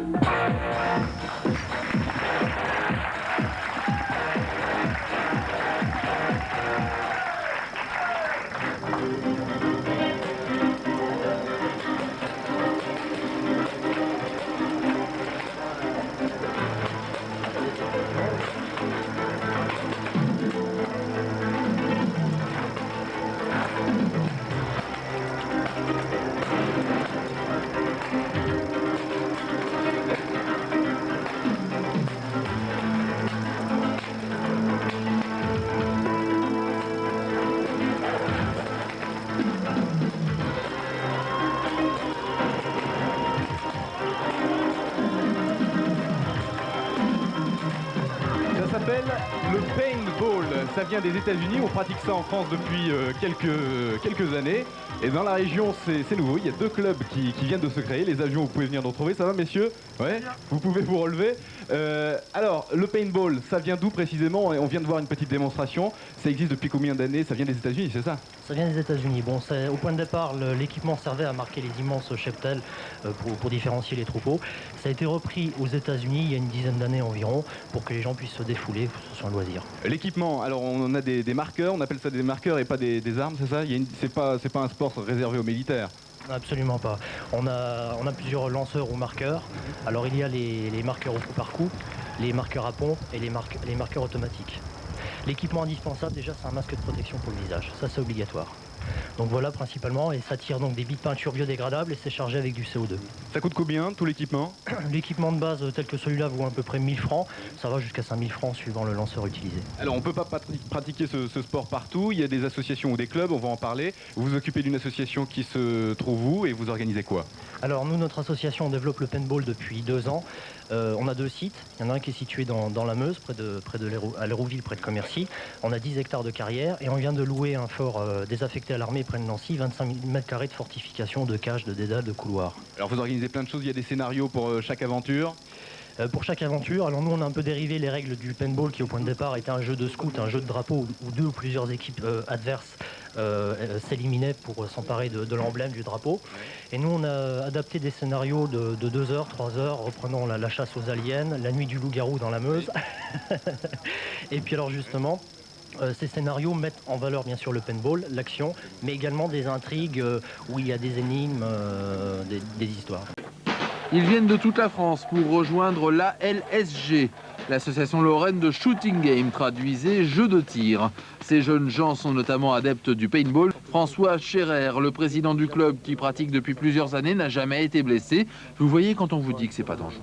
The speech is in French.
Le paintball, ça vient des États-Unis, on pratique ça en France depuis quelques années. Et dans la région, c'est nouveau, il y a 2 clubs qui viennent de se créer. Les avions, vous pouvez venir nous retrouver, ça va messieurs? Ouais, vous pouvez vous relever. Alors, le paintball, ça vient d'où précisément? On vient de voir une petite démonstration. Ça existe depuis combien d'années? Ça vient des États-Unis, c'est ça? Ça vient des États-Unis. Bon, au point de départ, l'équipement servait à marquer les immenses cheptels pour différencier les troupeaux. Ça a été repris aux États-Unis il y a une dizaine d'années environ pour que les gens puissent se défouler sur un loisir. L'équipement, alors on a des marqueurs, on appelle ça des marqueurs et pas des armes, c'est ça? C'est pas un sport réservé aux militaires? Absolument pas. On a plusieurs lanceurs ou marqueurs. Alors il y a les marqueurs au coup par coup, les marqueurs à pompe et les marqueurs automatiques. L'équipement indispensable déjà c'est un masque de protection pour le visage, ça c'est obligatoire. Donc voilà principalement, et ça tire donc des billes de peinture biodégradables et c'est chargé avec du CO2. Ça coûte combien tout l'équipement? L'équipement de base tel que celui-là vaut à peu près 1000 francs, ça va jusqu'à 5000 francs suivant le lanceur utilisé. Alors on ne peut pas pratiquer ce sport partout, il y a des associations ou des clubs, on va en parler. Vous vous occupez d'une association qui se trouve où et vous organisez quoi? Alors nous, notre association, on développe le paintball depuis 2 ans. On a 2 sites. Il y en a un qui est situé dans la Meuse, à Lérouville, près de Commercy. On a 10 hectares de carrière et on vient de louer un fort désaffecté à l'armée près de Nancy, 25 mètres carrés de fortification, de cages, de dédales, de couloirs. Alors vous organisez plein de choses, il y a des scénarios pour chaque aventure? Pour chaque aventure, alors nous on a un peu dérivé les règles du paintball qui au point de départ était un jeu de scout, un jeu de drapeau où 2 ou plusieurs équipes adverses s'éliminaient pour s'emparer de l'emblème du drapeau. Et nous on a adapté des scénarios de 2 heures, 3 heures, reprenons la chasse aux aliens, la nuit du loup-garou dans la Meuse. Et puis alors justement, ces scénarios mettent en valeur bien sûr le paintball, l'action, mais également des intrigues où il y a des énigmes, des histoires. Ils viennent de toute la France pour rejoindre l'ALSG, l'association lorraine de shooting game, traduisez jeu de tir. Ces jeunes gens sont notamment adeptes du paintball. François Scherer, le président du club qui pratique depuis plusieurs années, n'a jamais été blessé. Vous voyez quand on vous dit que c'est pas dangereux.